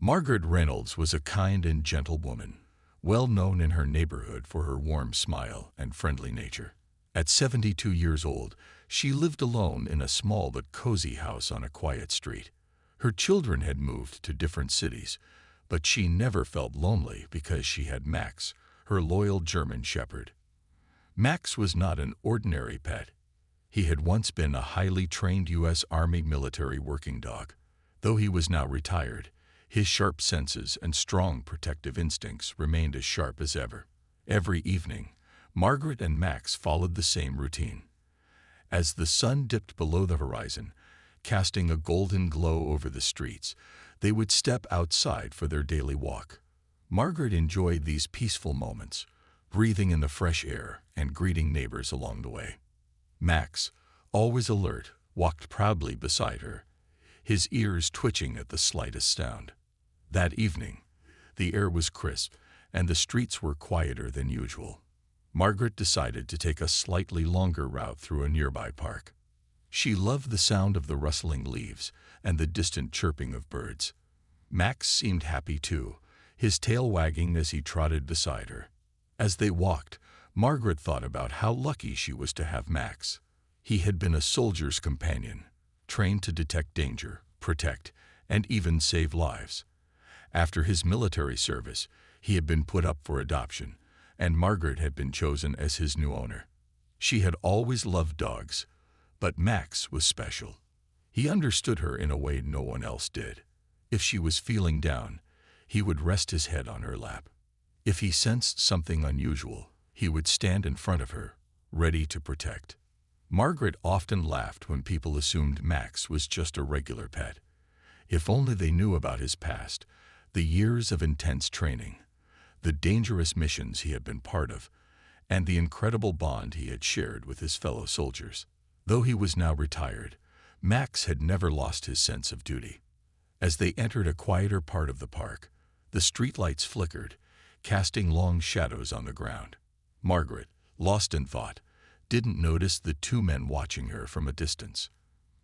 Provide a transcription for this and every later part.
Margaret Reynolds was a kind and gentle woman, well known in her neighborhood for her warm smile and friendly nature. At 72 years old, she lived alone in a small but cozy house on a quiet street. Her children had moved to different cities, but she never felt lonely because she had Max, her loyal German shepherd. Max was not an ordinary pet. He had once been a highly trained U.S. Army military working dog. Though he was now retired, his sharp senses and strong protective instincts remained as sharp as ever. Every evening, Margaret and Max followed the same routine. As the sun dipped below the horizon, casting a golden glow over the streets, they would step outside for their daily walk. Margaret enjoyed these peaceful moments, breathing in the fresh air and greeting neighbors along the way. Max, always alert, walked proudly beside her, his ears twitching at the slightest sound. That evening, the air was crisp and the streets were quieter than usual. Margaret decided to take a slightly longer route through a nearby park. She loved the sound of the rustling leaves and the distant chirping of birds. Max seemed happy too, his tail wagging as he trotted beside her. As they walked, Margaret thought about how lucky she was to have Max. He had been a soldier's companion, trained to detect danger, protect, and even save lives. After his military service, he had been put up for adoption, and Margaret had been chosen as his new owner. She had always loved dogs, but Max was special. He understood her in a way no one else did. If she was feeling down, he would rest his head on her lap. If he sensed something unusual, he would stand in front of her, ready to protect. Margaret often laughed when people assumed Max was just a regular pet. If only they knew about his past, the years of intense training, the dangerous missions he had been part of, and the incredible bond he had shared with his fellow soldiers. Though he was now retired, Max had never lost his sense of duty. As they entered a quieter part of the park, the streetlights flickered, casting long shadows on the ground. Margaret, lost in thought, didn't notice the two men watching her from a distance.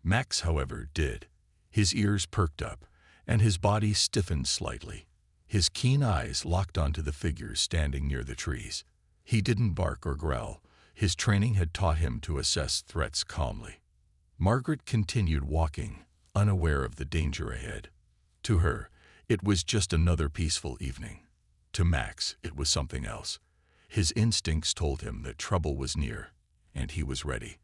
Max, however, did. His ears perked up, and his body stiffened slightly. His keen eyes locked onto the figures standing near the trees. He didn't bark or growl. His training had taught him to assess threats calmly. Margaret continued walking, unaware of the danger ahead. To her, it was just another peaceful evening. To Max, it was something else. His instincts told him that trouble was near, and he was ready.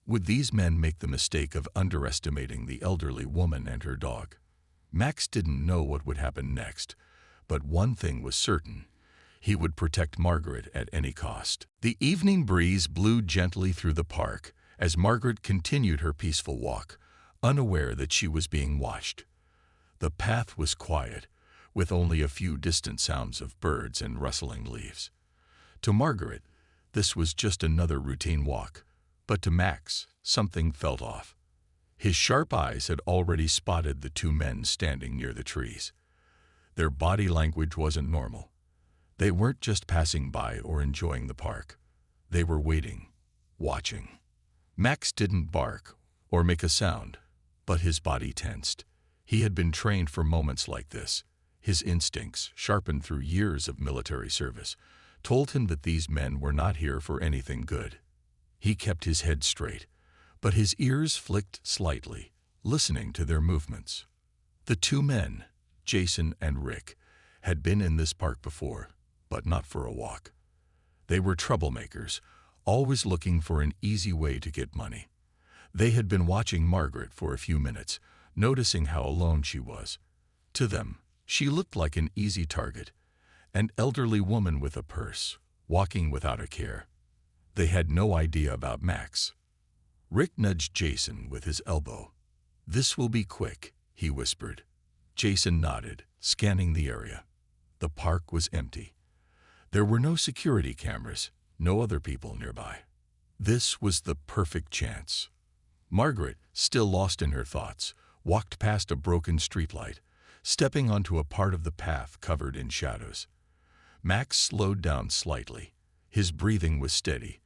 Would these men make the mistake of underestimating the elderly woman and her dog? Max didn't know what would happen next, but one thing was certain. He would protect Margaret at any cost. The evening breeze blew gently through the park as Margaret continued her peaceful walk, unaware that she was being watched. The path was quiet, with only a few distant sounds of birds and rustling leaves. To Margaret, this was just another routine walk, but to Max, something felt off. His sharp eyes had already spotted the two men standing near the trees. Their body language wasn't normal. They weren't just passing by or enjoying the park. They were waiting, watching. Max didn't bark or make a sound, but his body tensed. He had been trained for moments like this. His instincts, sharpened through years of military service, told him that these men were not here for anything good. He kept his head straight, but his ears flicked slightly, listening to their movements. The two men, Jason and Rick, had been in this park before, but not for a walk. They were troublemakers, always looking for an easy way to get money. They had been watching Margaret for a few minutes, noticing how alone she was. To them, she looked like an easy target, an elderly woman with a purse, walking without a care. They had no idea about Max. Rick nudged Jason with his elbow. "This will be quick," he whispered. Jason nodded, scanning the area. The park was empty. There were no security cameras, no other people nearby. This was the perfect chance. Margaret, still lost in her thoughts, walked past a broken streetlight, stepping onto a part of the path covered in shadows. Max slowed down slightly. His breathing was steady,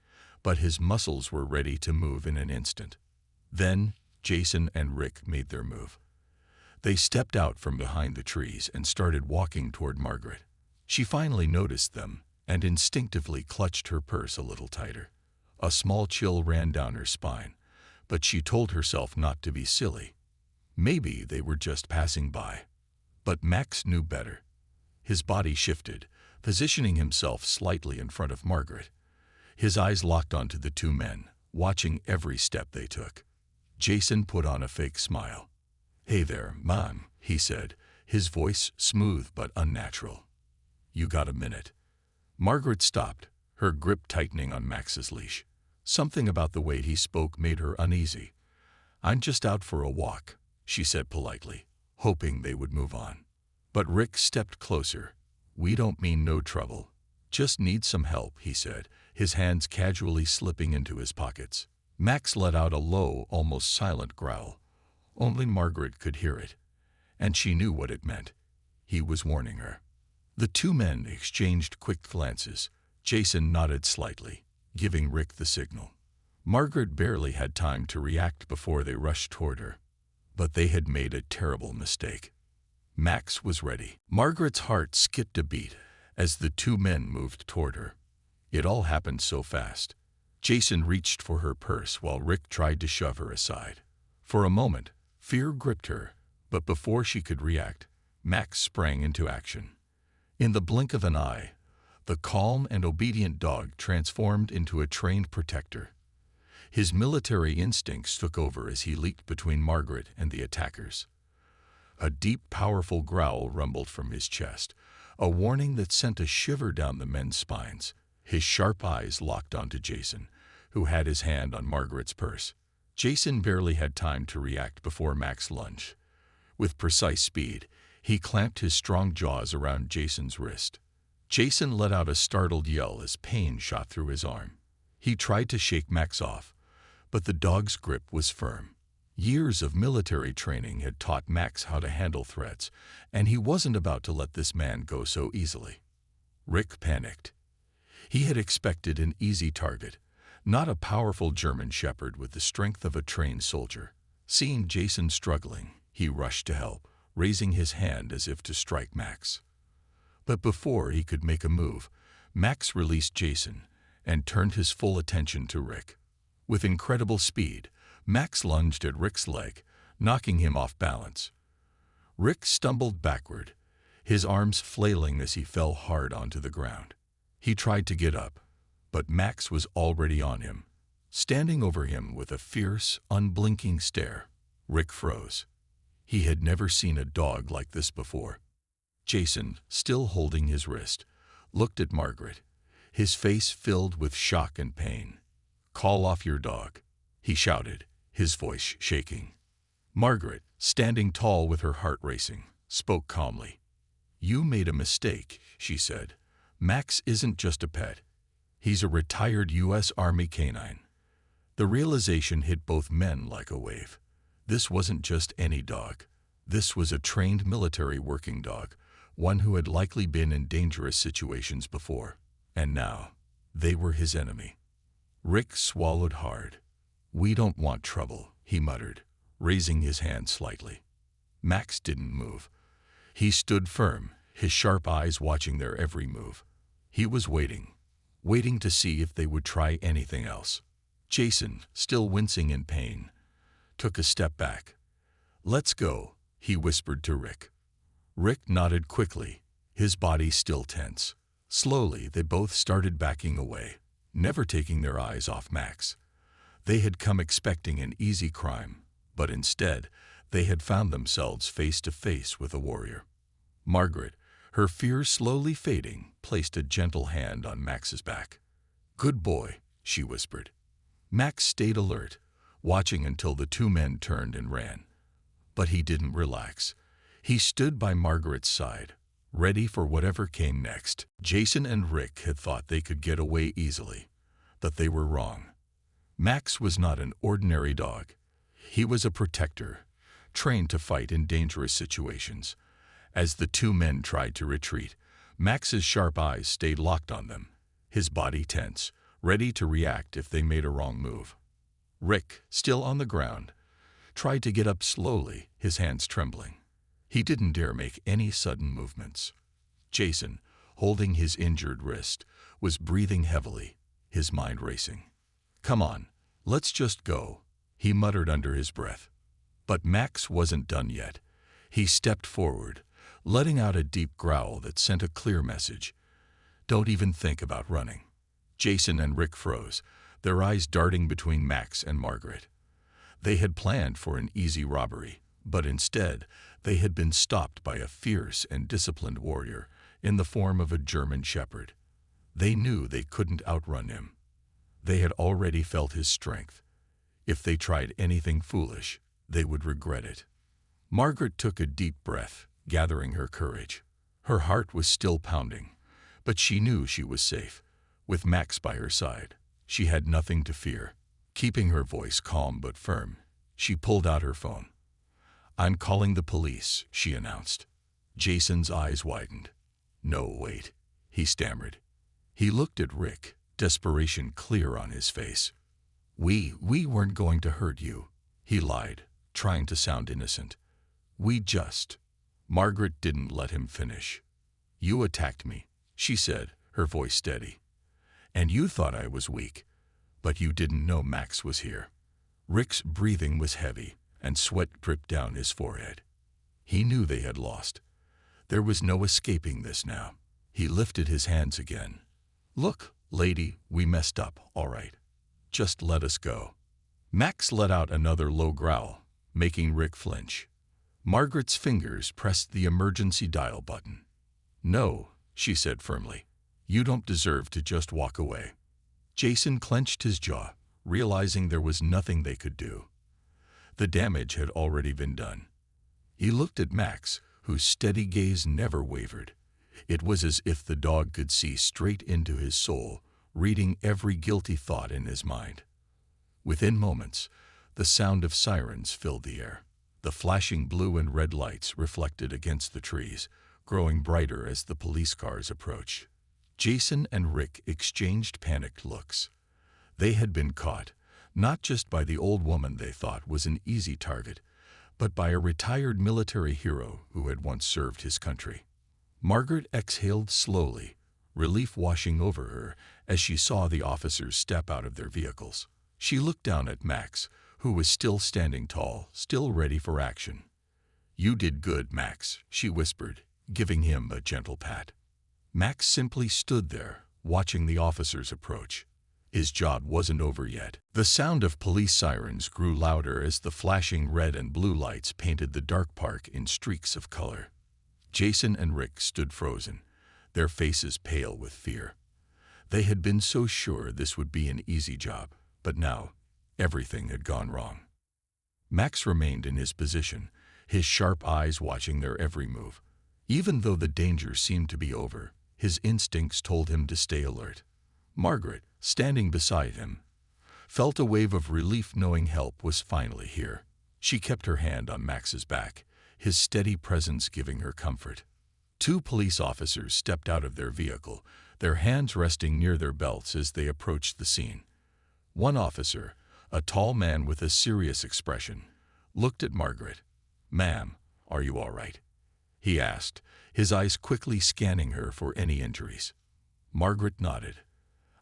but his muscles were ready to move in an instant. Then Jason and Rick made their move. They stepped out from behind the trees and started walking toward Margaret. She finally noticed them and instinctively clutched her purse a little tighter. A small chill ran down her spine, but she told herself not to be silly. Maybe they were just passing by. But Max knew better. His body shifted, positioning himself slightly in front of Margaret. His eyes locked onto the two men, watching every step they took. Jason put on a fake smile. "Hey there, Mom," he said, his voice smooth but unnatural. "You got a minute?" Margaret stopped, her grip tightening on Max's leash. Something about the way he spoke made her uneasy. "I'm just out for a walk," she said politely, hoping they would move on. But Rick stepped closer. "We don't mean no trouble. Just need some help," he said, his hands casually slipping into his pockets. Max let out a low, almost silent growl. Only Margaret could hear it, and she knew what it meant. He was warning her. The two men exchanged quick glances. Jason nodded slightly, giving Rick the signal. Margaret barely had time to react before they rushed toward her. But they had made a terrible mistake. Max was ready. Margaret's heart skipped a beat as the two men moved toward her. It all happened so fast. Jason reached for her purse while Rick tried to shove her aside. For a moment, fear gripped her, but before she could react, Max sprang into action. In the blink of an eye, the calm and obedient dog transformed into a trained protector. His military instincts took over as he leaped between Margaret and the attackers. A deep, powerful growl rumbled from his chest, a warning that sent a shiver down the men's spines. His sharp eyes locked onto Jason, who had his hand on Margaret's purse. Jason barely had time to react before Max lunged. With precise speed, he clamped his strong jaws around Jason's wrist. Jason let out a startled yell as pain shot through his arm. He tried to shake Max off, but the dog's grip was firm. Years of military training had taught Max how to handle threats, and he wasn't about to let this man go so easily. Rick panicked. He had expected an easy target, not a powerful German shepherd with the strength of a trained soldier. Seeing Jason struggling, he rushed to help, raising his hand as if to strike Max. But before he could make a move, Max released Jason and turned his full attention to Rick. With incredible speed, Max lunged at Rick's leg, knocking him off balance. Rick stumbled backward, his arms flailing as he fell hard onto the ground. He tried to get up, but Max was already on him, standing over him with a fierce, unblinking stare. Rick froze. He had never seen a dog like this before. Jason, still holding his wrist, looked at Margaret, his face filled with shock and pain. "Call off your dog," he shouted, his voice shaking. Margaret, standing tall with her heart racing, spoke calmly. "You made a mistake," she said. "Max isn't just a pet. He's a retired U.S. Army canine." The realization hit both men like a wave. This wasn't just any dog. This was a trained military working dog, one who had likely been in dangerous situations before. And now, they were his enemy. Rick swallowed hard. "We don't want trouble," he muttered, raising his hand slightly. Max didn't move. He stood firm, his sharp eyes watching their every move. He was waiting to see if they would try anything else. Jason, still wincing in pain, took a step back. "Let's go," he whispered to Rick. Rick nodded quickly, his body still tense. Slowly, they both started backing away, never taking their eyes off Max. They had come expecting an easy crime, but instead, they had found themselves face to face with a warrior. Margaret, her fears slowly fading, placed a gentle hand on Max's back. "Good boy," she whispered. Max stayed alert, watching until the two men turned and ran. But he didn't relax. He stood by Margaret's side, ready for whatever came next. Jason and Rick had thought they could get away easily, but they were wrong. Max was not an ordinary dog. He was a protector, trained to fight in dangerous situations. As the two men tried to retreat, Max's sharp eyes stayed locked on them, his body tense, ready to react if they made a wrong move. Rick, still on the ground, tried to get up slowly, his hands trembling. He didn't dare make any sudden movements. Jason, holding his injured wrist, was breathing heavily, his mind racing. "Come on, let's just go," he muttered under his breath. But Max wasn't done yet. He stepped forward, letting out a deep growl that sent a clear message. "Don't even think about running." Jason and Rick froze, their eyes darting between Max and Margaret. They had planned for an easy robbery, but instead they had been stopped by a fierce and disciplined warrior in the form of a German shepherd. They knew they couldn't outrun him. They had already felt his strength. If they tried anything foolish, they would regret it. Margaret took a deep breath, gathering her courage. Her heart was still pounding, but she knew she was safe. With Max by her side, she had nothing to fear. Keeping her voice calm but firm, she pulled out her phone. "I'm calling the police," she announced. Jason's eyes widened. "No, wait," he stammered. He looked at Rick, desperation clear on his face. We weren't going to hurt you," he lied, trying to sound innocent. "We just—" Margaret didn't let him finish. "You attacked me," she said, her voice steady. "And you thought I was weak, but you didn't know Max was here." Rick's breathing was heavy, and sweat dripped down his forehead. He knew they had lost. There was no escaping this now. He lifted his hands again. "Look, lady, we messed up, all right. Just let us go." Max let out another low growl, making Rick flinch. Margaret's fingers pressed the emergency dial button. "No," she said firmly. "You don't deserve to just walk away." Jason clenched his jaw, realizing there was nothing they could do. The damage had already been done. He looked at Max, whose steady gaze never wavered. It was as if the dog could see straight into his soul, reading every guilty thought in his mind. Within moments, the sound of sirens filled the air. The flashing blue and red lights reflected against the trees, growing brighter as the police cars approached. Jason and Rick exchanged panicked looks. They had been caught, not just by the old woman they thought was an easy target, but by a retired military hero who had once served his country. Margaret exhaled slowly, relief washing over her as she saw the officers step out of their vehicles. She looked down at Max, who was still standing tall, still ready for action. "You did good, Max," she whispered, giving him a gentle pat. Max simply stood there, watching the officers approach. His job wasn't over yet. The sound of police sirens grew louder as the flashing red and blue lights painted the dark park in streaks of color. Jason and Rick stood frozen, their faces pale with fear. They had been so sure this would be an easy job, but now everything had gone wrong. Max remained in his position, his sharp eyes watching their every move. Even though the danger seemed to be over, his instincts told him to stay alert. Margaret, standing beside him, felt a wave of relief knowing help was finally here. She kept her hand on Max's back, his steady presence giving her comfort. Two police officers stepped out of their vehicle, their hands resting near their belts as they approached the scene. One officer, a tall man with a serious expression, looked at Margaret. "Ma'am, are you all right?" he asked, his eyes quickly scanning her for any injuries. Margaret nodded.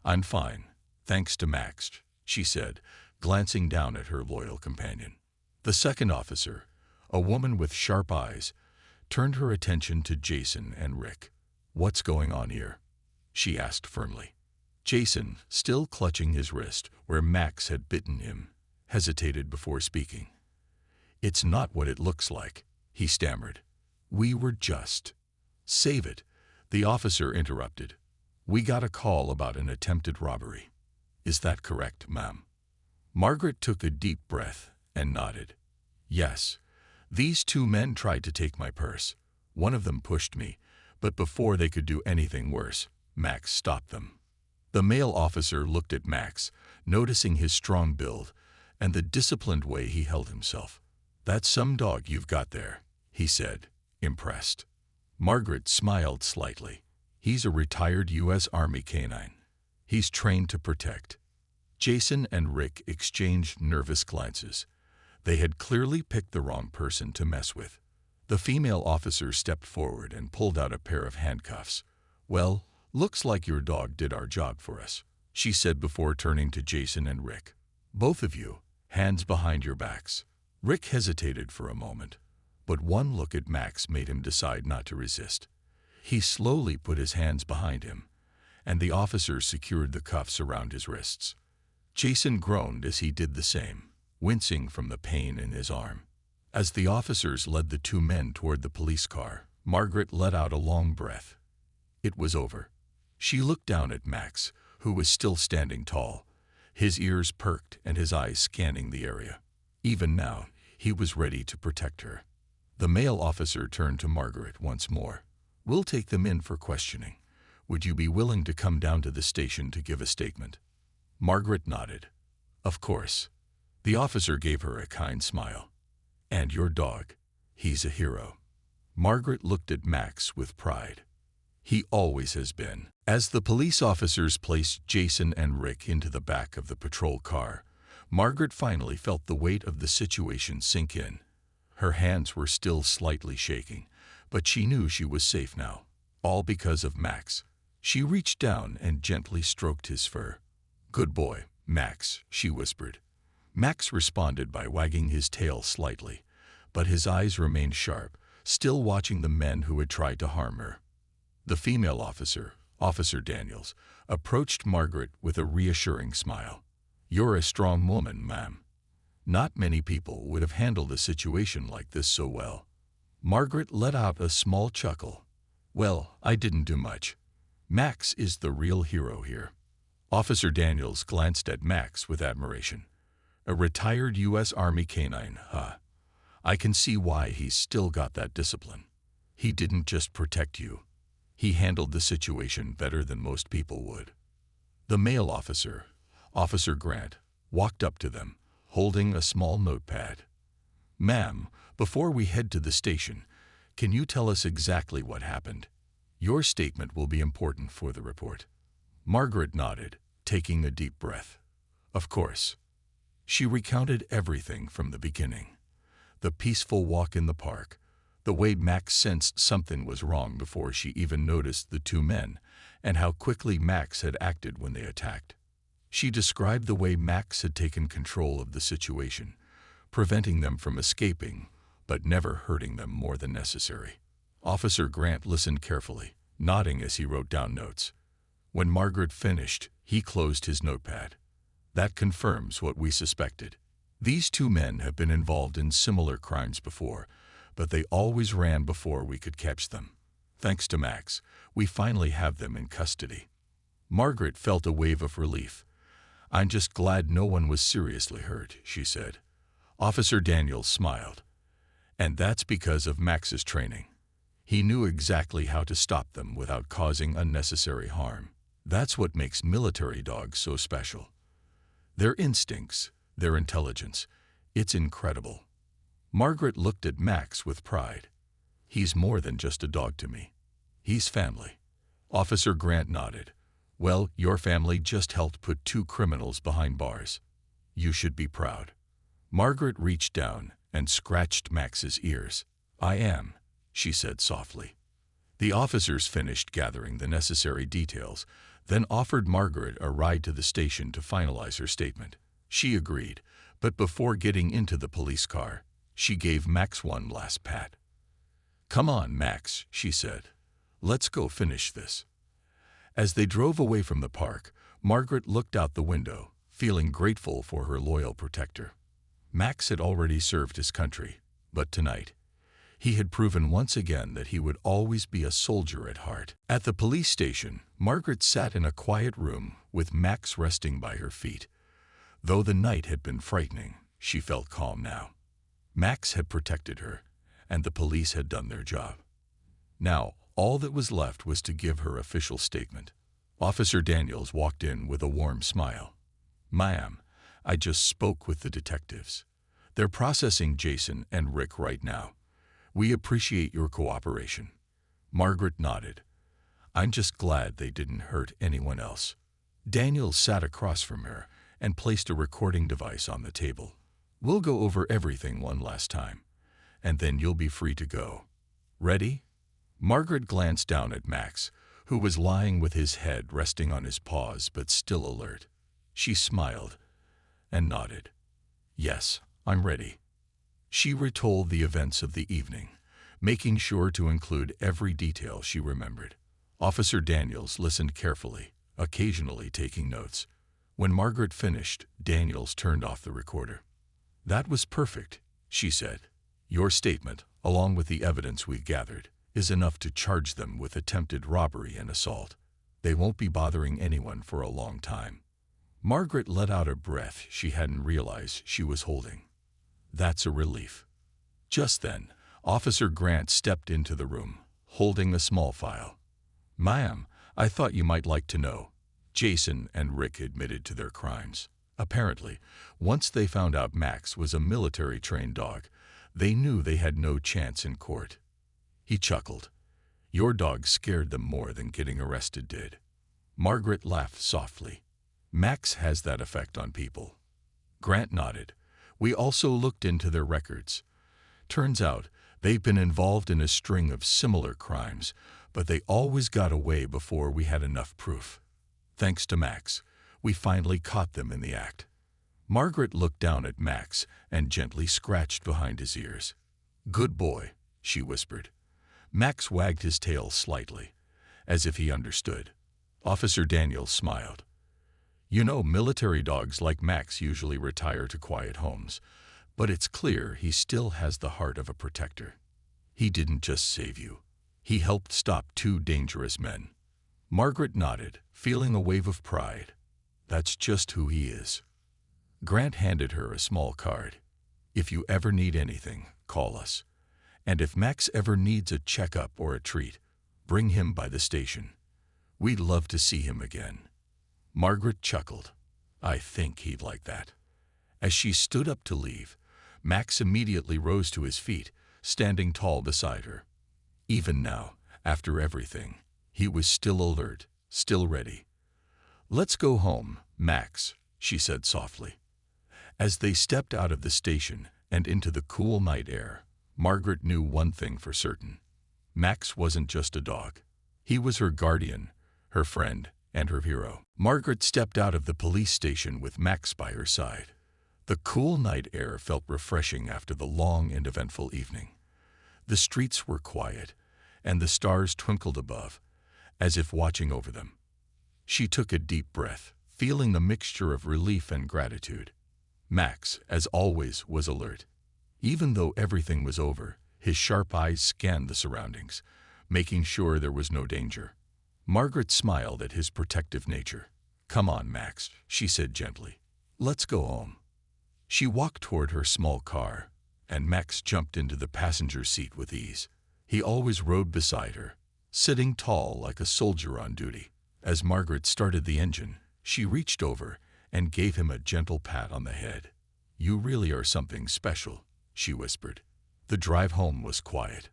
"I'm fine, thanks to Max," she said, glancing down at her loyal companion. The second officer, a woman with sharp eyes, turned her attention to Jason and Rick. "What's going on here?" she asked firmly. Jason, still clutching his wrist where Max had bitten him, hesitated before speaking. "It's not what it looks like," he stammered. "We were just—" "Save it," the officer interrupted. "We got a call about an attempted robbery. Is that correct, ma'am?" Margaret took a deep breath and nodded. "Yes. These two men tried to take my purse. One of them pushed me, but before they could do anything worse, Max stopped them." The male officer looked at Max, noticing his strong build and the disciplined way he held himself. "That's some dog you've got there," he said, impressed. Margaret smiled slightly. "He's a retired U.S. Army canine. He's trained to protect." Jason and Rick exchanged nervous glances. They had clearly picked the wrong person to mess with. The female officer stepped forward and pulled out a pair of handcuffs. "Well, looks like your dog did our job for us," she said before turning to Jason and Rick. "Both of you, hands behind your backs." Rick hesitated for a moment, but one look at Max made him decide not to resist. He slowly put his hands behind him, and the officer secured the cuffs around his wrists. Jason groaned as he did the same, wincing from the pain in his arm. As the officers led the two men toward the police car, Margaret let out a long breath. It was over. She looked down at Max, who was still standing tall, his ears perked and his eyes scanning the area. Even now, he was ready to protect her. The male officer turned to Margaret once more. "We'll take them in for questioning. Would you be willing to come down to the station to give a statement?" Margaret nodded. "Of course." The officer gave her a kind smile. "And your dog, he's a hero." Margaret looked at Max with pride. "He always has been." As the police officers placed Jason and Rick into the back of the patrol car, Margaret finally felt the weight of the situation sink in. Her hands were still slightly shaking, but she knew she was safe now, all because of Max. She reached down and gently stroked his fur. "Good boy, Max," she whispered. Max responded by wagging his tail slightly, but his eyes remained sharp, still watching the men who had tried to harm her. The female officer, Officer Daniels, approached Margaret with a reassuring smile. "You're a strong woman, ma'am. Not many people would have handled a situation like this so well." Margaret let out a small chuckle. "Well, I didn't do much. Max is the real hero here." Officer Daniels glanced at Max with admiration. "A retired U.S. Army canine, huh? I can see why he's still got that discipline. He didn't just protect you. He handled the situation better than most people would." The male officer, Officer Grant, walked up to them, holding a small notepad. "Ma'am, before we head to the station, can you tell us exactly what happened? Your statement will be important for the report." Margaret nodded, taking a deep breath. "Of course." She recounted everything from the beginning. The peaceful walk in the park, the way Max sensed something was wrong before she even noticed the two men, and how quickly Max had acted when they attacked. She described the way Max had taken control of the situation, preventing them from escaping, but never hurting them more than necessary. Officer Grant listened carefully, nodding as he wrote down notes. When Margaret finished, he closed his notepad. "That confirms what we suspected. These two men have been involved in similar crimes before, but they always ran before we could catch them. Thanks to Max, we finally have them in custody." Margaret felt a wave of relief. "I'm just glad no one was seriously hurt," she said. Officer Daniels smiled. "And that's because of Max's training. He knew exactly how to stop them without causing unnecessary harm. That's what makes military dogs so special. Their instincts, their intelligence, it's incredible." Margaret looked at Max with pride. "He's more than just a dog to me. He's family." Officer Grant nodded. "Well, your family just helped put two criminals behind bars. You should be proud." Margaret reached down and scratched Max's ears. "I am," she said softly. The officers finished gathering the necessary details, then offered Margaret a ride to the station to finalize her statement. She agreed, but before getting into the police car, she gave Max one last pat. "Come on, Max," she said. "Let's go finish this." As they drove away from the park, Margaret looked out the window, feeling grateful for her loyal protector. Max had already served his country, but tonight, he had proven once again that he would always be a soldier at heart. At the police station, Margaret sat in a quiet room with Max resting by her feet. Though the night had been frightening, she felt calm now. Max had protected her, and the police had done their job. Now, all that was left was to give her official statement. Officer Daniels walked in with a warm smile. "Ma'am, I just spoke with the detectives. They're processing Jason and Rick right now. We appreciate your cooperation." Margaret nodded. "I'm just glad they didn't hurt anyone else." Daniels sat across from her and placed a recording device on the table. "We'll go over everything one last time. and then you'll be free to go. Ready?" Margaret glanced down at Max, who was lying with his head resting on his paws but still alert. She smiled and nodded. "Yes, I'm ready." She retold the events of the evening, making sure to include every detail she remembered. Officer Daniels listened carefully, occasionally taking notes. When Margaret finished, Daniels turned off the recorder. "That was perfect," she said. "Your statement, along with the evidence we gathered, is enough to charge them with attempted robbery and assault. They won't be bothering anyone for a long time." Margaret let out a breath she hadn't realized she was holding. "That's a relief." Just then, Officer Grant stepped into the room, holding a small file. "Ma'am, I thought you might like to know." Jason and Rick admitted to their crimes. Apparently, once they found out Max was a military-trained dog, they knew they had no chance in court. He chuckled. "Your dog scared them more than getting arrested did." Margaret laughed softly. "Max has that effect on people." Grant nodded. "We also looked into their records. Turns out, they've been involved in a string of similar crimes, but they always got away before we had enough proof. Thanks to Max, we finally caught them in the act." Margaret looked down at Max and gently scratched behind his ears. "Good boy," she whispered. Max wagged his tail slightly, as if he understood. Officer Daniels smiled. "You know, military dogs like Max usually retire to quiet homes, but it's clear he still has the heart of a protector. He didn't just save you. He helped stop 2 dangerous men." Margaret nodded, feeling a wave of pride. "That's just who he is." Grant handed her a small card. "If you ever need anything, call us. And if Max ever needs a checkup or a treat, bring him by the station. We'd love to see him again." Margaret chuckled. "I think he'd like that." As she stood up to leave, Max immediately rose to his feet, standing tall beside her. Even now, after everything, he was still alert, still ready. "Let's go home, Max," she said softly. As they stepped out of the station and into the cool night air, Margaret knew one thing for certain. Max wasn't just a dog. He was her guardian, her friend, and her hero. Margaret stepped out of the police station with Max by her side. The cool night air felt refreshing after the long and eventful evening. The streets were quiet, and the stars twinkled above, as if watching over them. She took a deep breath, feeling the mixture of relief and gratitude. Max, as always, was alert. Even though everything was over, his sharp eyes scanned the surroundings, making sure there was no danger. Margaret smiled at his protective nature. "Come on, Max," she said gently. "Let's go home." She walked toward her small car, and Max jumped into the passenger seat with ease. He always rode beside her, sitting tall like a soldier on duty. As Margaret started the engine, she reached over and gave him a gentle pat on the head. "You really are something special," she whispered. The drive home was quiet.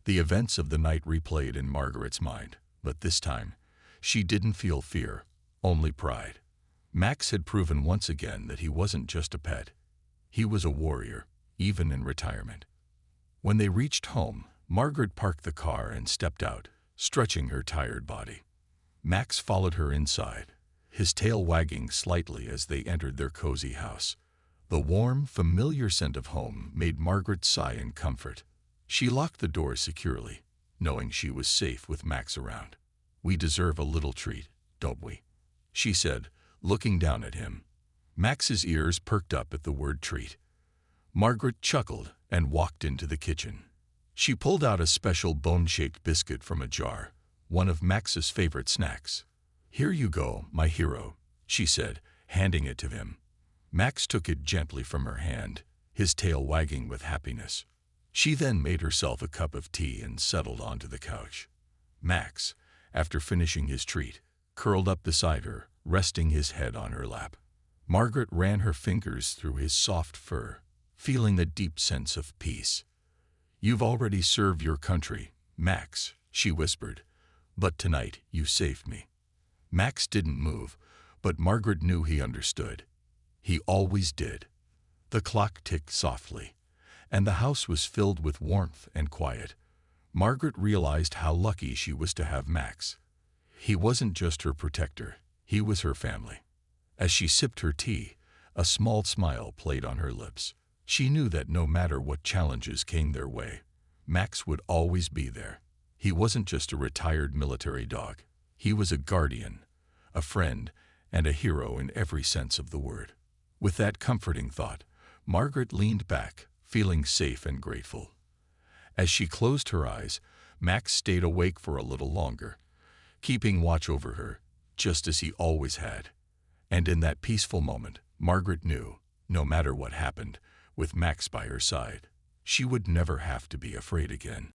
The events of the night replayed in Margaret's mind, but this time, she didn't feel fear, only pride. Max had proven once again that he wasn't just a pet. He was a warrior, even in retirement. When they reached home, Margaret parked the car and stepped out, stretching her tired body. Max followed her inside, his tail wagging slightly as they entered their cozy house. The warm, familiar scent of home made Margaret sigh in comfort. She locked the door securely, knowing she was safe with Max around. "We deserve a little treat, don't we?" she said, looking down at him. Max's ears perked up at the word treat. Margaret chuckled and walked into the kitchen. She pulled out a special bone-shaped biscuit from a jar, one of Max's favorite snacks. "Here you go, my hero," she said, handing it to him. Max took it gently from her hand, his tail wagging with happiness. She then made herself a cup of tea and settled onto the couch. Max, after finishing his treat, curled up beside her, resting his head on her lap. Margaret ran her fingers through his soft fur, feeling a deep sense of peace. "You've already served your country, Max," she whispered, "but tonight you saved me." Max didn't move, but Margaret knew he understood. He always did. The clock ticked softly, and the house was filled with warmth and quiet. Margaret realized how lucky she was to have Max. He wasn't just her protector, he was her family. As she sipped her tea, a small smile played on her lips. She knew that no matter what challenges came their way, Max would always be there. He wasn't just a retired military dog. He was a guardian, a friend, and a hero in every sense of the word. With that comforting thought, Margaret leaned back, feeling safe and grateful. As she closed her eyes, Max stayed awake for a little longer, keeping watch over her, just as he always had. And in that peaceful moment, Margaret knew, no matter what happened, with Max by her side, she would never have to be afraid again.